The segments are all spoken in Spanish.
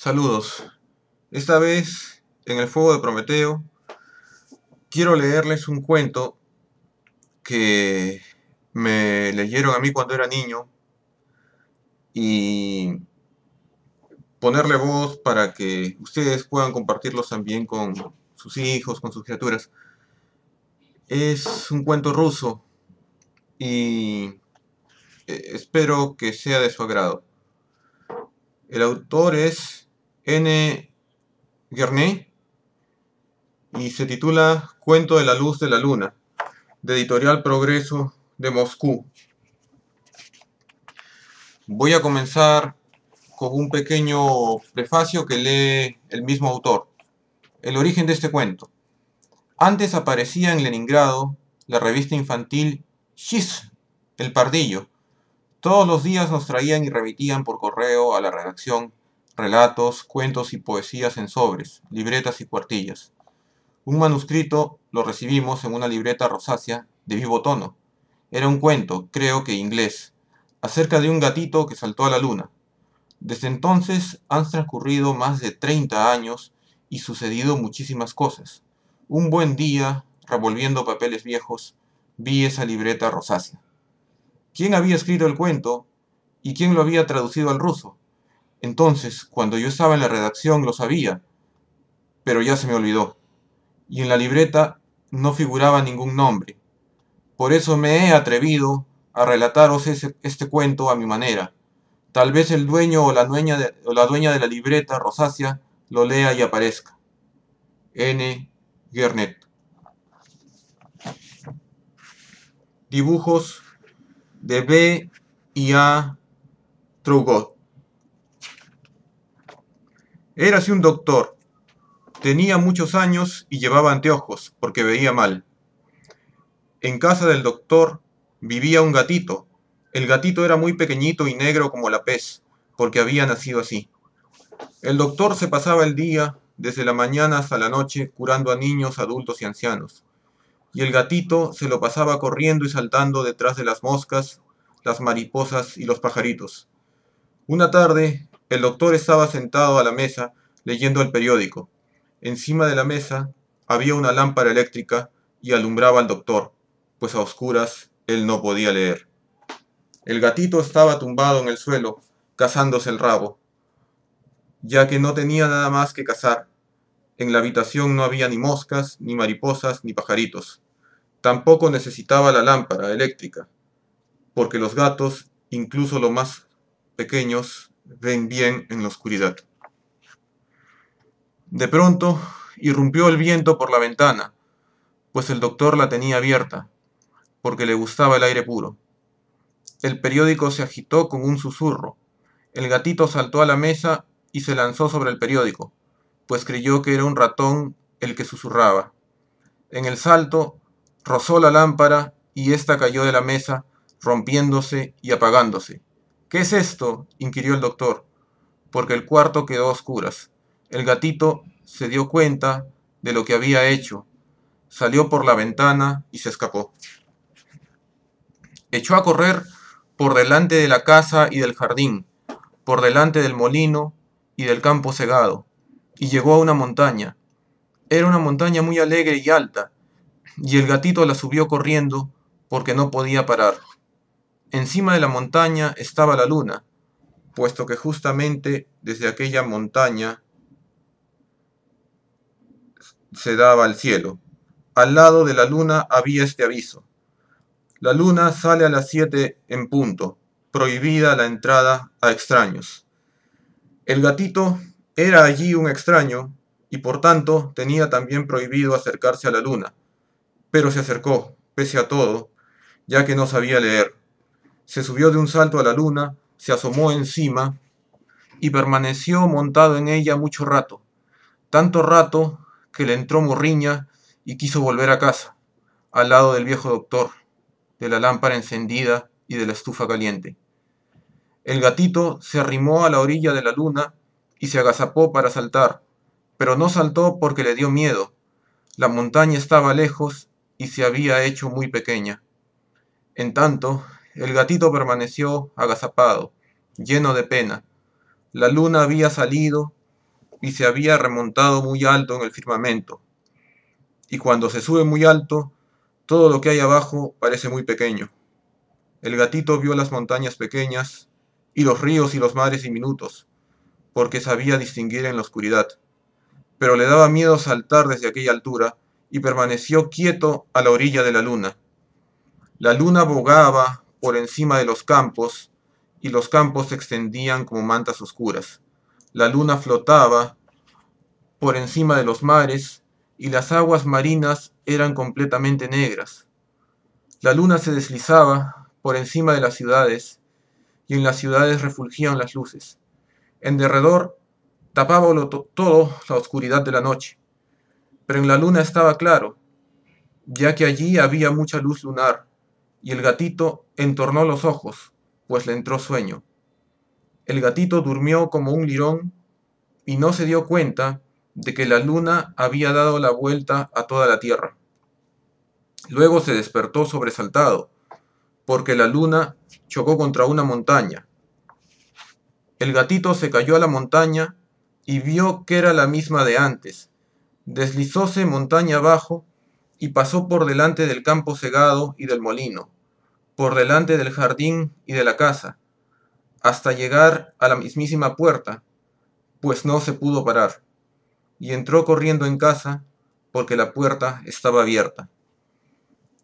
Saludos. Esta vez, en el fuego de Prometeo, quiero leerles un cuento que me leyeron a mí cuando era niño y ponerle voz para que ustedes puedan compartirlos también con sus hijos, con sus criaturas. Es un cuento ruso y espero que sea de su agrado. El autor es N. Guerney y se titula Cuento de la luz de la luna, de Editorial Progreso de Moscú. Voy a comenzar con un pequeño prefacio que lee el mismo autor. El origen de este cuento. Antes aparecía en Leningrado la revista infantil Shiz, El Pardillo. Todos los días nos traían y remitían por correo a la redacción relatos, cuentos y poesías en sobres, libretas y cuartillas. Un manuscrito lo recibimos en una libreta rosácea de vivo tono. Era un cuento, creo que inglés, acerca de un gatito que saltó a la luna. Desde entonces han transcurrido más de 30 años y sucedido muchísimas cosas. Un buen día, revolviendo papeles viejos, vi esa libreta rosácea. ¿Quién había escrito el cuento y quién lo había traducido al ruso? Entonces, cuando yo estaba en la redacción lo sabía, pero ya se me olvidó. Y en la libreta no figuraba ningún nombre. Por eso me he atrevido a relataros este cuento a mi manera. Tal vez el dueño o la dueña de la libreta rosácea lo lea y aparezca. N. Guernet. Dibujos de B. y A. Trougot. Érase un doctor. Tenía muchos años y llevaba anteojos porque veía mal. En casa del doctor vivía un gatito. El gatito era muy pequeñito y negro como la pez, porque había nacido así. El doctor se pasaba el día, desde la mañana hasta la noche, curando a niños, adultos y ancianos. Y el gatito se lo pasaba corriendo y saltando detrás de las moscas, las mariposas y los pajaritos. Una tarde, el doctor estaba sentado a la mesa leyendo el periódico. Encima de la mesa había una lámpara eléctrica y alumbraba al doctor, pues a oscuras él no podía leer. El gatito estaba tumbado en el suelo, cazándose el rabo, ya que no tenía nada más que cazar. En la habitación no había ni moscas, ni mariposas, ni pajaritos. Tampoco necesitaba la lámpara eléctrica, porque los gatos, incluso los más pequeños, ven bien en la oscuridad. De pronto, irrumpió el viento por la ventana, pues el doctor la tenía abierta, porque le gustaba el aire puro. El periódico se agitó con un susurro. El gatito saltó a la mesa y se lanzó sobre el periódico, pues creyó que era un ratón el que susurraba. En el salto, rozó la lámpara y ésta cayó de la mesa, rompiéndose y apagándose. ¿Qué es esto?, inquirió el doctor, porque el cuarto quedó a oscuras. El gatito se dio cuenta de lo que había hecho, salió por la ventana y se escapó. Echó a correr por delante de la casa y del jardín, por delante del molino y del campo segado, y llegó a una montaña. Era una montaña muy alegre y alta, y el gatito la subió corriendo porque no podía parar. Encima de la montaña estaba la luna, puesto que justamente desde aquella montaña se daba al cielo. Al lado de la luna había este aviso: la luna sale a las 7 en punto, prohibida la entrada a extraños. El gatito era allí un extraño y por tanto tenía también prohibido acercarse a la luna, pero se acercó, pese a todo, ya que no sabía leer. Se subió de un salto a la luna, se asomó encima y permaneció montado en ella mucho rato, tanto rato que le entró morriña y quiso volver a casa, al lado del viejo doctor, de la lámpara encendida y de la estufa caliente. El gatito se arrimó a la orilla de la luna y se agazapó para saltar, pero no saltó porque le dio miedo. La montaña estaba lejos y se había hecho muy pequeña. En tanto, el gatito permaneció agazapado, lleno de pena. La luna había salido y se había remontado muy alto en el firmamento. Y cuando se sube muy alto, todo lo que hay abajo parece muy pequeño. El gatito vio las montañas pequeñas y los ríos y los mares diminutos, porque sabía distinguir en la oscuridad. Pero le daba miedo saltar desde aquella altura y permaneció quieto a la orilla de la luna. La luna bogaba por encima de los campos y los campos se extendían como mantas oscuras. La luna flotaba por encima de los mares y las aguas marinas eran completamente negras. La luna se deslizaba por encima de las ciudades y en las ciudades refulgían las luces. En derredor tapaba todo la oscuridad de la noche, pero en la luna estaba claro, ya que allí había mucha luz lunar, y el gatito entornó los ojos, pues le entró sueño. El gatito durmió como un lirón y no se dio cuenta de que la luna había dado la vuelta a toda la tierra. Luego se despertó sobresaltado, porque la luna chocó contra una montaña. El gatito se cayó a la montaña y vio que era la misma de antes. Deslizóse montaña abajo y pasó por delante del campo segado y del molino, por delante del jardín y de la casa, hasta llegar a la mismísima puerta, pues no se pudo parar, y entró corriendo en casa porque la puerta estaba abierta.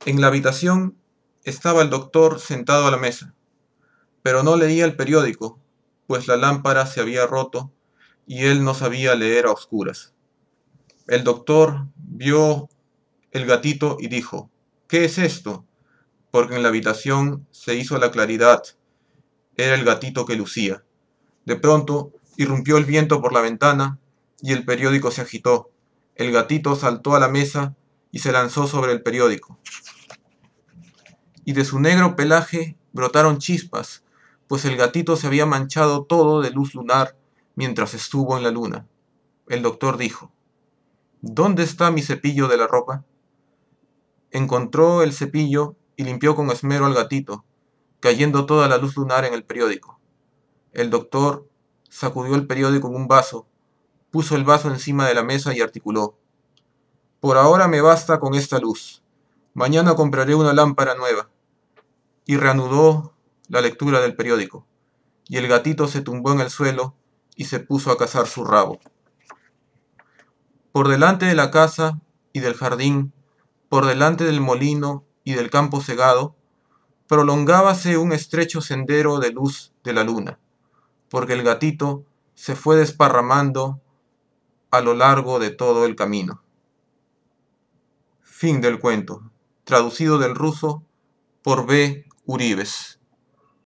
En la habitación estaba el doctor sentado a la mesa, pero no leía el periódico, pues la lámpara se había roto y él no sabía leer a oscuras. El doctor vio el gatito y dijo: «¿Qué es esto?», porque en la habitación se hizo la claridad. Era el gatito que lucía. De pronto irrumpió el viento por la ventana y el periódico se agitó. El gatito saltó a la mesa y se lanzó sobre el periódico. Y de su negro pelaje brotaron chispas, pues el gatito se había manchado todo de luz lunar mientras estuvo en la luna. El doctor dijo: «¿Dónde está mi cepillo de la ropa?». Encontró el cepillo y limpió con esmero al gatito, cayendo toda la luz lunar en el periódico. El doctor sacudió el periódico en un vaso, puso el vaso encima de la mesa y articuló: «Por ahora me basta con esta luz. Mañana compraré una lámpara nueva». Y reanudó la lectura del periódico, y el gatito se tumbó en el suelo y se puso a cazar su rabo. Por delante de la casa y del jardín, por delante del molino y del campo segado, prolongábase un estrecho sendero de luz de la luna, porque el gatito se fue desparramando a lo largo de todo el camino. Fin del cuento. Traducido del ruso por B. Uribes.